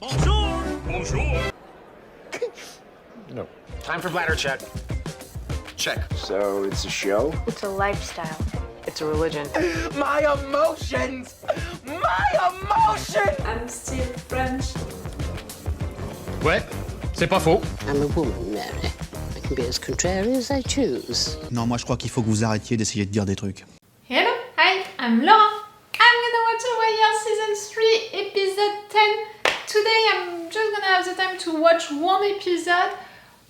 Bonjour! Bonjour! No. Time for bladder check. Check. So it's a show? It's a lifestyle. It's a religion. My emotions! My emotions! I'm still French. Ouais, c'est pas faux. I'm a woman, Mary. I can be as contrary as I choose. Non, moi je crois qu'il faut que vous arrêtiez d'essayer de dire des trucs. Hello, hi, I'm Laura. I'm gonna watch The Wire Season 3, Episode 10. Today I'm just gonna have the time to watch one episode,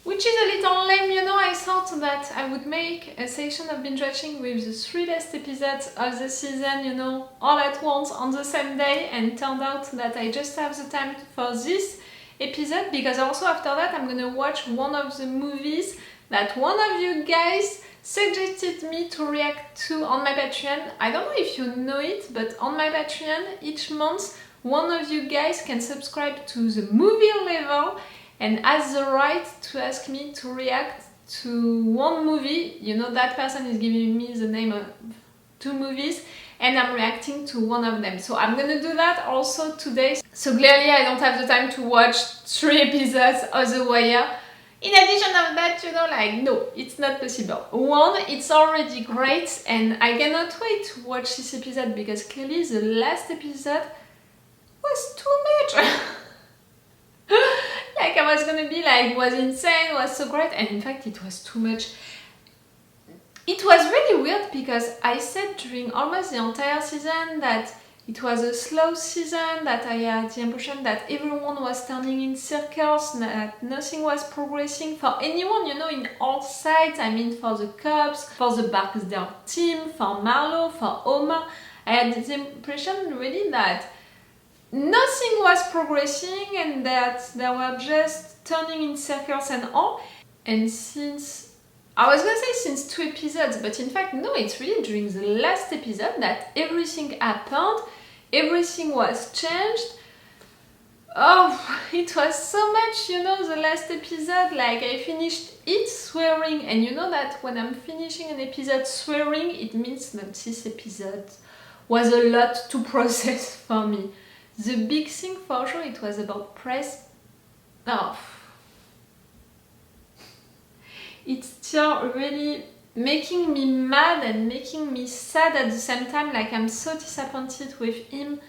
which is a little lame, you know. I thought that I would make a session of binge watching with the 3 last episodes of the season, you know, all at once on the same day, and turned out that I just have the time for this episode, because also after that I'm gonna watch one of the movies that one of you guys suggested me to react to on my Patreon. I don't know if you know it, but on my Patreon each month one of you guys can subscribe to the movie level and has the right to ask me to react to one movie. You know, that person is giving me the name of 2 movies and I'm reacting to one of them. So I'm gonna do that also today. So clearly I don't have the time to watch 3 episodes of The Wire. In addition of that, you know, like, no, it's not possible. One, it's already great and I cannot wait to watch this episode because clearly the last episode was too much. Like I was gonna be like, was insane, was so great, and in fact it was too much. It was really weird because I said during almost the entire season that it was a slow season, that I had the impression that everyone was turning in circles, that nothing was progressing for anyone, you know, in all sides. I mean, for the Cubs, for the Barksdale team, for Marlo, for Omar. I had the impression really that nothing was progressing and that they were just turning in circles and all. And since, I was gonna say since 2 episodes, but in fact no, it's really during the last episode that everything happened, everything was changed. Oh, it was so much, you know, the last episode, like I finished it swearing, and you know that when I'm finishing an episode swearing, it means that this episode was a lot to process for me. The big thing for sure, it was about press. Oh. It's still really making me mad and making me sad at the same time. Like, I'm so disappointed with him.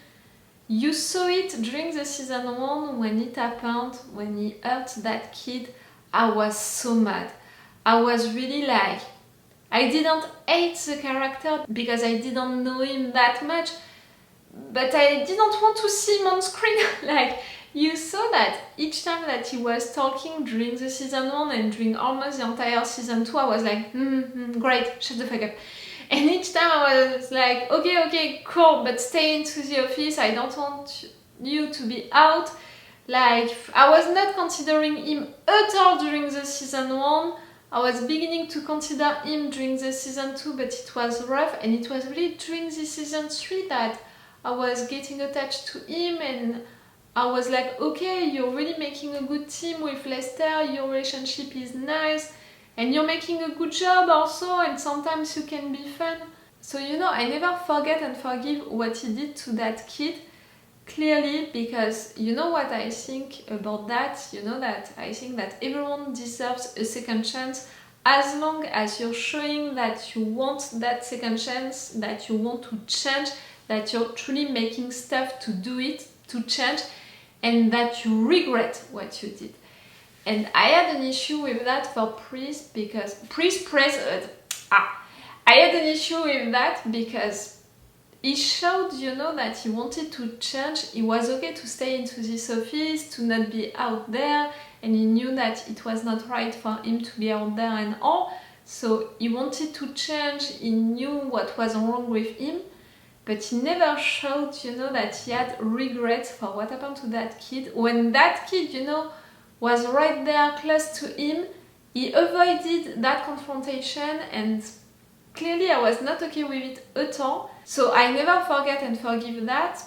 You saw it during the season 1 when it happened, when he hurt that kid. I was so mad. I was really like, I didn't hate the character because I didn't know him that much, but I didn't want to see him on screen. Like, you saw that each time that he was talking during the season 1 and during almost the entire season 2, I was like, great, shut the fuck up. And each time I was like, okay, cool, but stay into the office, I don't want you to be out. Like, I was not considering him at all during the season 1. I was beginning to consider him during the season 2, but it was rough, and it was really during the season 3 that I was getting attached to him, and I was like, okay, you're really making a good team with Lester, your relationship is nice, and you're making a good job also, and sometimes you can be fun. So, you know, I never forget and forgive what he did to that kid, clearly, because you know what I think about that, you know that I think that everyone deserves a second chance as long as you're showing that you want that second chance, that you want to change, that you're truly making stuff to do it, to change, and that you regret what you did. And I had an issue with that for Priest because I had an issue with that because he showed, you know, that he wanted to change. He was okay to stay into this office, to not be out there, and he knew that it was not right for him to be out there and all. So he wanted to change, he knew what was wrong with him, but he never showed, you know, that he had regrets for what happened to that kid. When that kid, you know, was right there close to him, he avoided that confrontation, and clearly I was not okay with it at all. So I never forget and forgive that,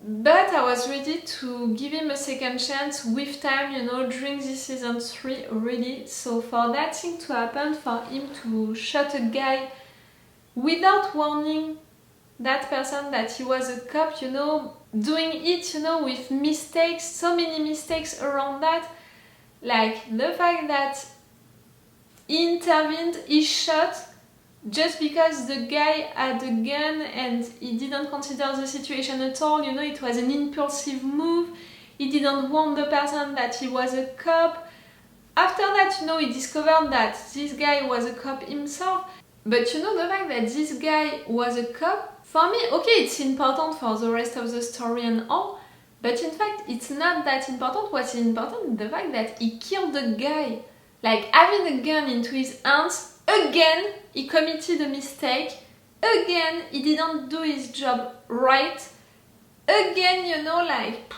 but I was ready to give him a second chance with time, you know, during this season 3, really. So for that thing to happen, for him to shoot a guy without warning that person that he was a cop, you know, doing it, you know, with mistakes, so many mistakes around that. Like the fact that he intervened, he shot just because the guy had a gun and he didn't consider the situation at all, you know, it was an impulsive move. He didn't warn the person that he was a cop. After that, you know, he discovered that this guy was a cop himself. But you know, the fact that this guy was a cop, for me, okay, it's important for the rest of the story and all, but in fact, it's not that important. What's important, the fact that he killed the guy. Like, having a gun into his hands, again, he committed a mistake. Again, he didn't do his job right. Again, you know, like,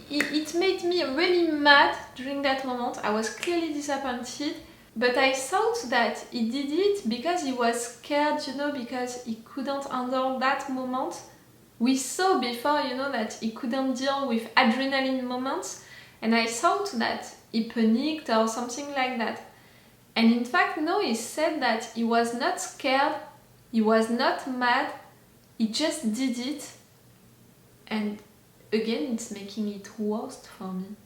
it made me really mad during that moment. I was clearly disappointed. But I thought that he did it because he was scared, you know, because he couldn't handle that moment. We saw before, you know, that he couldn't deal with adrenaline moments. And I thought that he panicked or something like that. And in fact, no, he said that he was not scared, he was not mad, he just did it. And again, it's making it worse for me.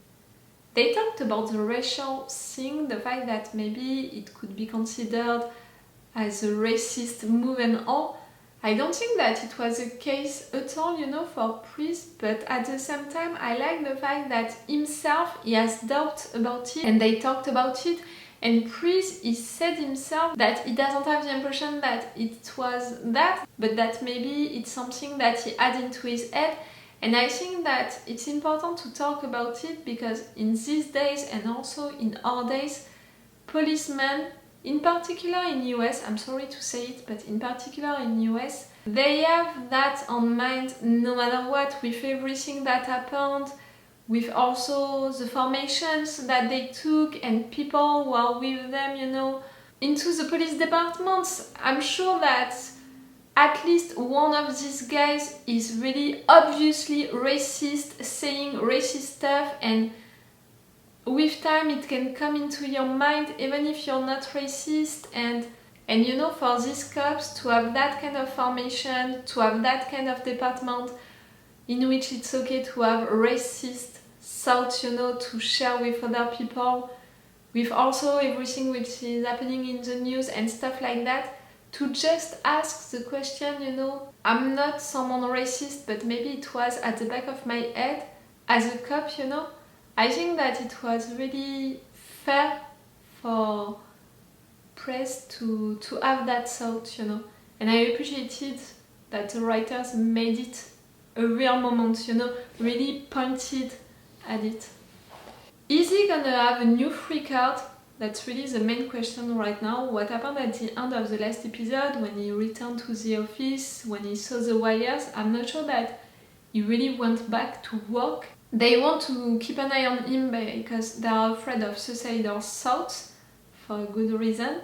They talked about the racial thing, the fact that maybe it could be considered as a racist move and all. I don't think that it was a case at all, you know, for Priest, but at the same time, I like the fact that himself, he has doubt about it, and they talked about it, and Priest, he said himself that he doesn't have the impression that it was that, but that maybe it's something that he had into his head. And I think that it's important to talk about it because in these days and also in our days, policemen, in particular in US, I'm sorry to say it, but in particular in US, they have that on mind no matter what, with everything that happened, with also the formations that they took and people who are with them, you know, into the police departments. I'm sure that at least one of these guys is really obviously racist, saying racist stuff, and with time it can come into your mind even if you're not racist. And you know, for these cops to have that kind of formation, to have that kind of department in which it's okay to have racist thoughts, you know, to share with other people, with also everything which is happening in the news and stuff like that, to just ask the question, you know, I'm not someone racist, but maybe it was at the back of my head as a cop, you know. I think that it was really fair for press to have that thought, you know. And I appreciated that the writers made it a real moment, you know, really pointed at it. Is he gonna have a new free card? That's really the main question right now. What happened at the end of the last episode when he returned to the office, when he saw the wires? I'm not sure that he really went back to work. They want to keep an eye on him because they are afraid of suicidal thoughts for a good reason.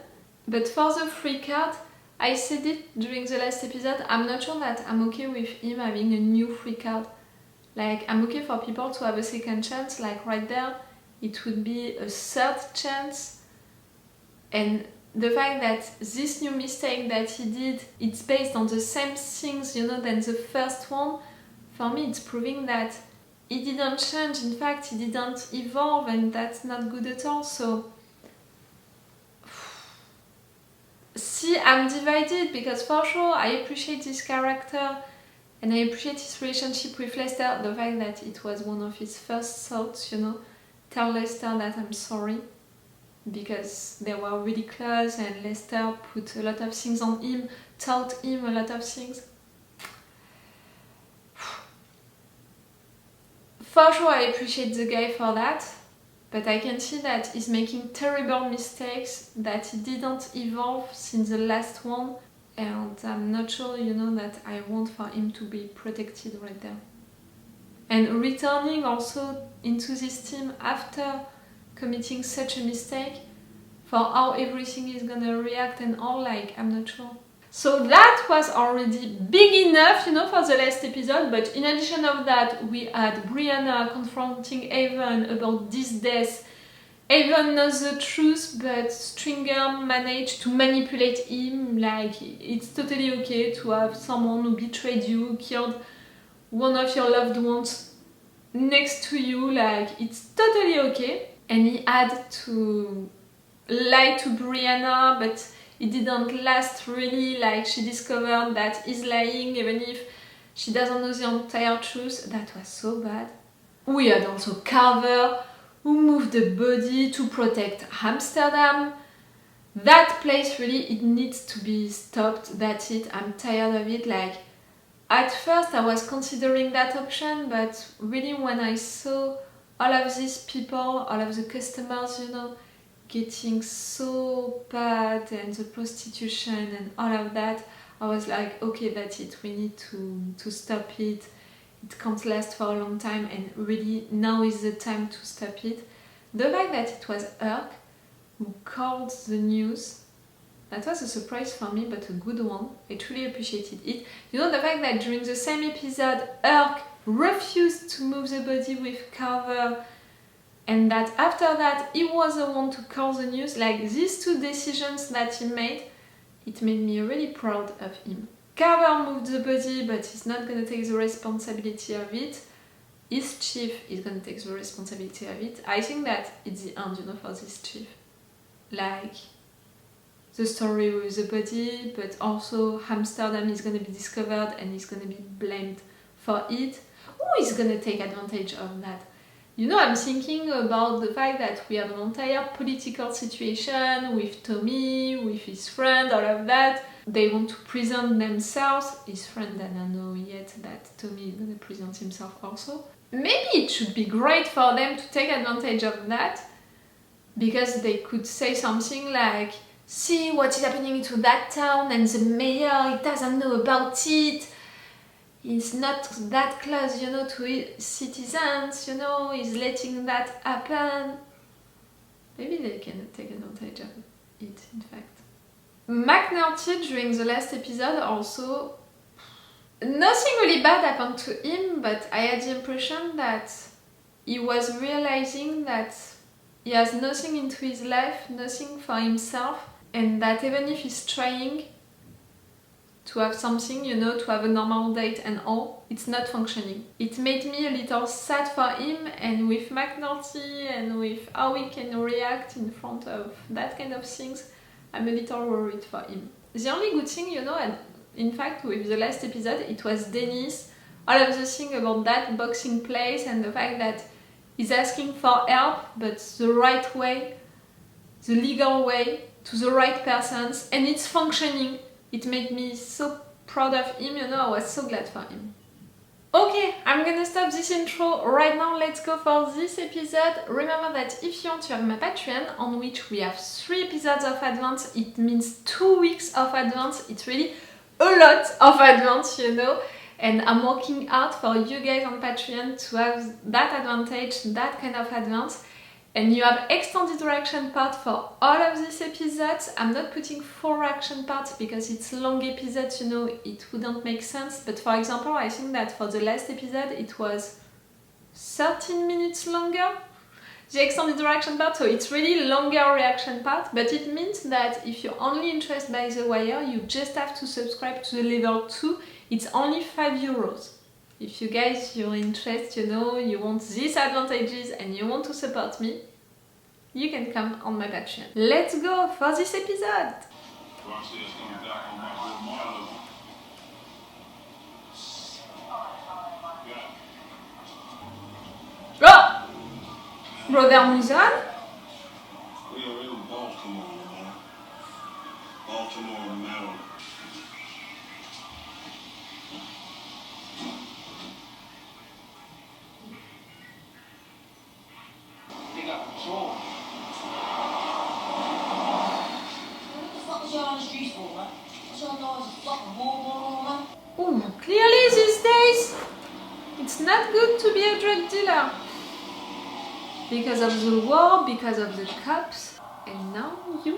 But for the free card, I said it during the last episode, I'm not sure that I'm okay with him having a new free card. Like, I'm okay for people to have a second chance, like right there. It would be a third chance, and the fact that this new mistake that he did, it's based on the same things, you know, than the first one, for me it's proving that he didn't change, in fact he didn't evolve, and that's not good at all. So see, I'm divided because for sure I appreciate this character and I appreciate his relationship with Lester, the fact that it was one of his first thoughts, you know, tell Lester that I'm sorry, because they were really close and Lester put a lot of things on him, taught him a lot of things. For sure I appreciate the guy for that, but I can see that he's making terrible mistakes, that he didn't evolve since the last one, and I'm not sure, you know, that I want for him to be protected right there. And returning also into this team after committing such a mistake, for how everything is gonna react and all, like, I'm not sure. So that was already big enough, you know, for the last episode, but in addition of that, we had Brianna confronting Avon about this death. Avon knows the truth, but Stringer managed to manipulate him, like, it's totally okay to have someone who betrayed you, killed one of your loved ones next to you, like it's totally okay. And he had to lie to Brianna, but it didn't last really, like she discovered that he's lying even if she doesn't know the entire truth. That was so bad. We had also Carver, who moved the body to protect Amsterdam. That place really, it needs to be stopped. That's it, I'm tired of it. Like, at first I was considering that option, but really when I saw all of these people, all of the customers, you know, getting so bad, and the prostitution and all of that, I was like, okay, that's it, we need to stop it. It can't last for a long time, and really now is the time to stop it. The fact that it was Herc who called the news, that was a surprise for me, but a good one. I truly appreciated it. You know, the fact that during the same episode, Herc refused to move the body with Carver, and that after that he was the one to call the news, like these two decisions that he made, it made me really proud of him. Carver moved the body, but he's not gonna take the responsibility of it. His chief is gonna take the responsibility of it. I think that it's the end, you know, for this chief. Like, the story with the body, but also Amsterdam is gonna be discovered and he's gonna be blamed for it. Who is gonna take advantage of that? You know, I'm thinking about the fact that we have an entire political situation with Tommy, with his friend, all of that. They want to present themselves. His friend doesn't know yet that Tommy is gonna present himself also. Maybe it should be great for them to take advantage of that, because they could say something like, see what is happening to that town, and the mayor, he doesn't know about it. He's not that close, you know, to his citizens, you know, he's letting that happen. Maybe they can take advantage of it, in fact. McNulty, during the last episode, also, nothing really bad happened to him, but I had the impression that he was realizing that he has nothing into his life, nothing for himself, and that even if he's trying to have something, you know, to have a normal date and all, it's not functioning. It made me a little sad for him, and with McNulty and with how he can react in front of that kind of things, I'm a little worried for him. The only good thing, you know, and in fact with the last episode, it was Dennis, all of the thing about that boxing place and the fact that he's asking for help, but the right way, the legal way, to the right persons, and it's functioning. It made me so proud of him, you know, I was so glad for him. Okay, I'm gonna stop this intro right now, let's go for this episode. Remember that if you want to have my Patreon, on which we have 3 episodes of advance, it means 2 weeks of advance, it's really a lot of advance, you know, and I'm working hard for you guys on Patreon to have that advantage, that kind of advance. And you have extended reaction part for all of these episodes. I'm not putting 4 reaction parts because it's long episodes, you know, it wouldn't make sense. But for example, I think that for the last episode it was 13 minutes longer, the extended reaction part, so it's really longer reaction part. But it means that if you're only interested by The Wire, you just have to subscribe to the level 2. It's only €5. If you guys, you're interested, you know, you want these advantages and you want to support me, you can come on my Patreon. Let's go for this episode! Oh! Brother Mouzone? We are in Baltimore, man. Baltimore, Maryland. They got patrol. What the fuck is y'all on the streets for, man? Y'all know there's a fucking war going on, man? Oh, clearly these days, it's not good to be a drug dealer. Because of the war, because of the cops, and now you?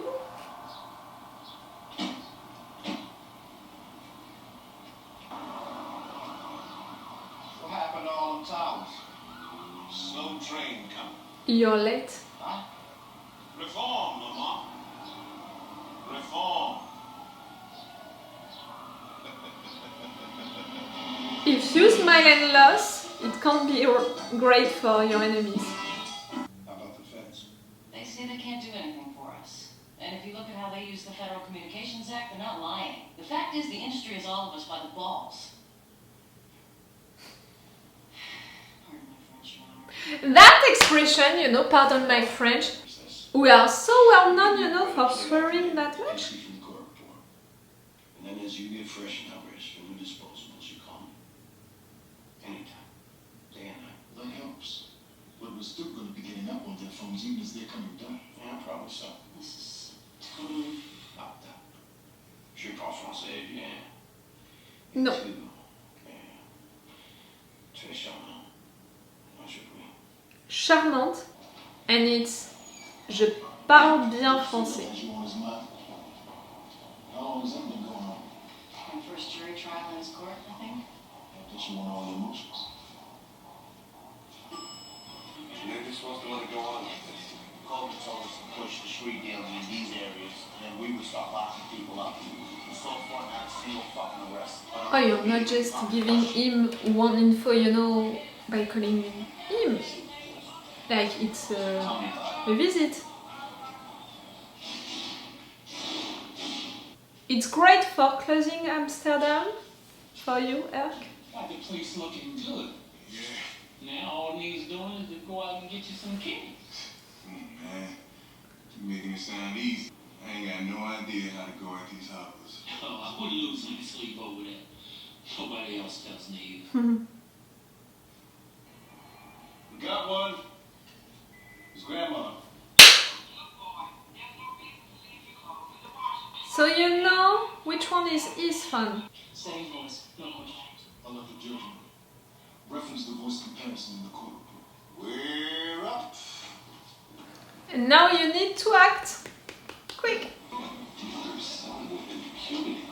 What happened to all them towers? Slow train coming. You're late. Huh? Reform, Mama. Reform. If If you smile and loss, it can't be great for your enemies. How about the feds? They say they can't do anything for us. And if you look at how they use the Federal Communications Act, they're not lying. The fact is, the industry has all of us by the balls. Pardon my French, Your Honor. That expression, you know, pardon my French, we are so well known, you know, for swearing that much. From the court report. And then as you get fresh numbers from the disposables, you call me. Anytime. Day and night. That helps. But we're still going to be getting up on their phones even as they're coming down. Yeah, probably so. This is totally Fucked up. Je parle français bien. No. Yeah. Très charmant. Moi, je prie. Charmante. And it's je parle bien français. You on his mind? How long has that been going on? my first jury trial in his court, I think. I bet you want all the emotions. Maybe you're supposed to let it go on like this. Colvin told us to push the street dealing in these areas, and then we would start locking people up. So far, not a single fucking arrest. Oh, you're not just giving him one info, you know, by calling him. Like it's a visit. It's great for closing Amsterdam for you, Erk. Got the place looking good. Yeah. Now all it needs doing is to go out and get you some keys. Man, you're making it sound easy. I ain't got no idea how to go at these hoppers. Oh, I wouldn't lose any sleep over that. Nobody else does, Neve. We got one. His grandmother. So you know which one is his phone. Same voice, no questions. I love the judgment. Reference the voice comparison in the court report. We're up. And now you need to act quick. Dealers selling with impunity.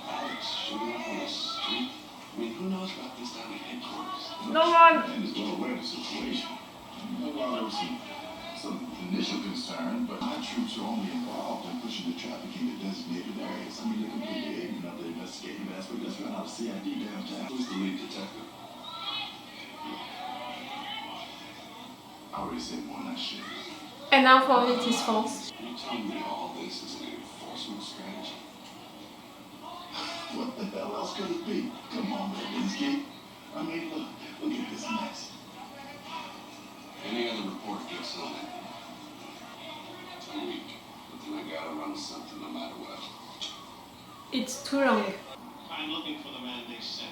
Alex shooting up on the street. I mean, who knows about this down at headquarters? No one. And is well aware of the situation. While there was some initial concern, but my troops are only involved in pushing the trafficking to designated areas. I mean, they can be the you know, the investigative aspect. Let's run out of CID downtown. Who's the lead detective? I already said one, I should. And now for it is false. You telling me all this is an enforcement strategy? What the hell else could it be? Come on, Levinsky. I mean, look at this mess. Any other report gets on it. It's a week, but then I gotta run something no matter what. It's too long. I'm looking for the man they sent.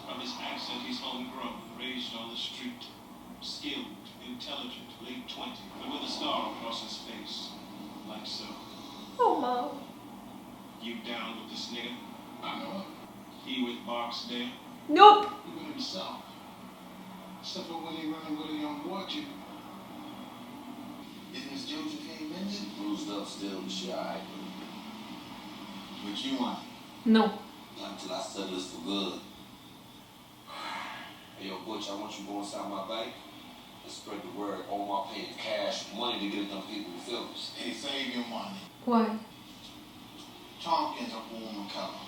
From his accent, he's homegrown, raised on the street. Skilled, intelligent, late 20s, but with a scar across his face. Like so. Oh, Mom. You down with this nigga? I know. He with Barksdale? Nope. Even himself. Except for when he running with a young boy, Jim. Isn't Miss Josephine mentioned? Bruised up still, but she alright. What you want? No. Not until I settle this for good. Hey, yo, Butch, I want you to go inside my bank and spread the word. Omar paying cash money to get them people to films. Hey, save your money. Why? Tompkins are woman color.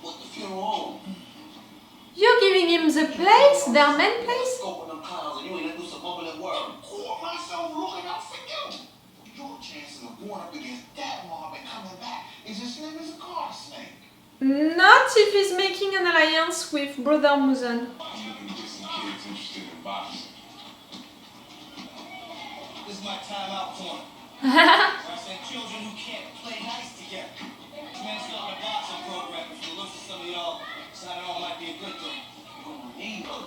What the funeral on? You're giving him the place, their main place? Scoping them clowns and you ain't into some bubbling word. Call myself looking out for you. Your chances of going up against that mob and coming back is as slim as a car snake. Not if he's making an alliance with Brother Mouzone. I'm looking to get some kids interested in boxing. This is my timeout corner. I say children who can't play nice together. Man, start a boxing program. If you look for some of y'all, signing on might be a good thing.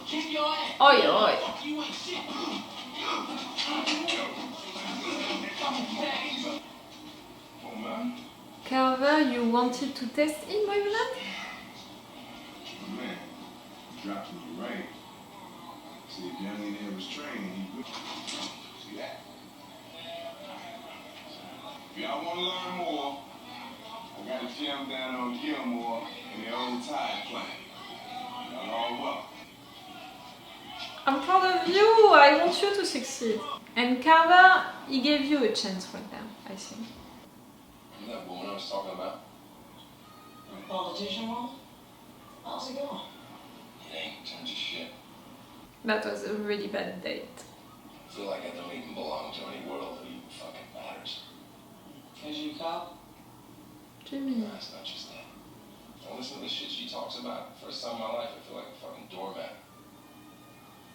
Keep your ass. Oi, oi. You ain't shit. Oh, man. Carver, you wanted to test him with that? Man, dropped me right. See, if young in there was trained, he would. See that? If y'all want to learn more, I got a gym down on Gilmore in the old Tide plant. Y'all all welcome. I'm proud of you. I want you to succeed. And Carver, he gave you a chance right now, I think. You that woman I was talking about? The politician woman? How's it going? It ain't. Turned to shit. That was a really bad date. I feel like I don't even belong to any world that even fucking matters. Cause you cop? Jimmy. Nah, it's not just that. Don't listen to the shit she talks about. First time in my life, I feel like a fucking doormat.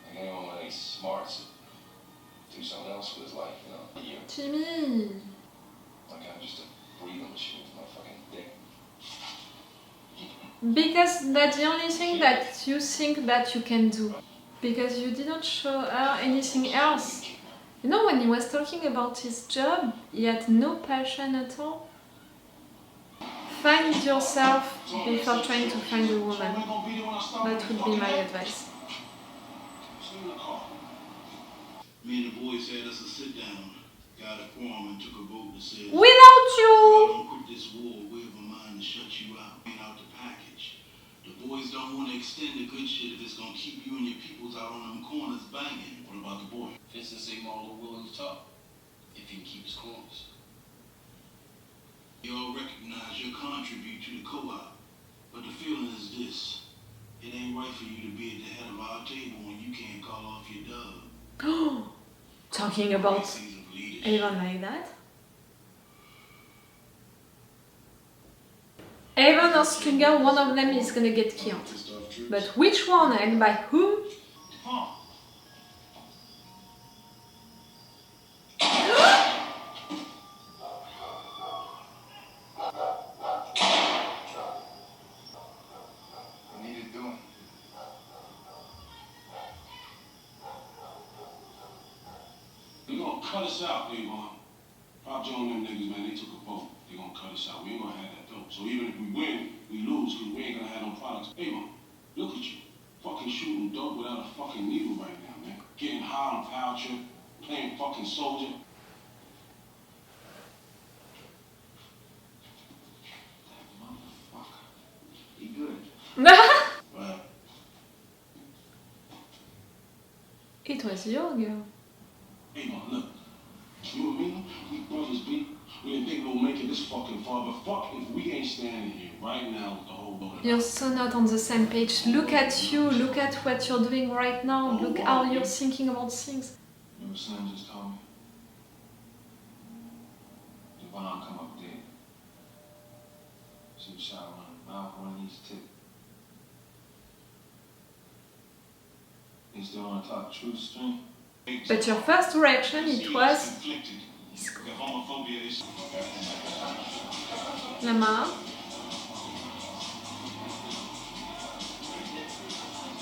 Like anyone with any smarts do something else with his life, you know? You. Jimmy. Like I'm just a breathing machine with my fucking dick. Because that's the only thing that you think that you can do. Because you didn't show her anything else. You know, when he was talking about his job, he had no passion at all. Find yourself before trying to find a woman. That would be my advice. Me and the boys had us a sit down. Got a quorum and took a vote that said, Without you! don't quit this war, we have a mind to shut you out. Ain't out the package. The boys don't want to extend the good shit if it's gonna keep you and your peoples out on them corners banging. What about the boy? Fits to say Marlo willing to talk. If he can keep his corners. You all recognize your contribute to the co-op. But the feeling is this. It ain't right for you to be at the head of our table when you can't call off your dub. Talking about Avon like that? Avon or Stringer, one of them is gonna get killed. But which one and by whom? They gonna cut us out, Avon. Pop Joe and them niggas, man, they took a vote. They gonna cut us out. We ain't gonna have that dope. So even if we win, we lose, because we ain't gonna have no products. Avon, look at you. Fucking shooting dope without a fucking needle right now, man. Getting high on voucher, playing fucking soldier. That motherfucker. He good. Well, It was your girl. Avon, look. You and me, we brothers, B. We didn't think we'll make it this fucking far, but fuck if we ain't standing here right now with the whole world. You're so not on the same page. Look at you, look at what you're doing right now, look how you're thinking about things. You know what Slim just told me? Devon come up dead. She was shot on the mouth, one of these tip. You still want to talk truth, String? But your first reaction, it was... Lama.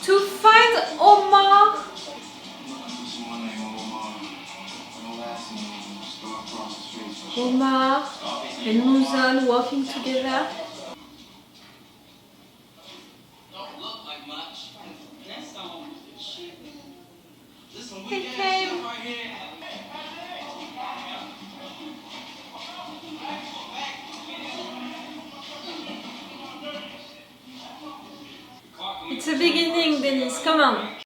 To find Omar! Omar and Mouzone walking together. Don't look like much. That song is shit. This some Hey, weak ass hey. shit right here. It's a beginning, Dennis, come on.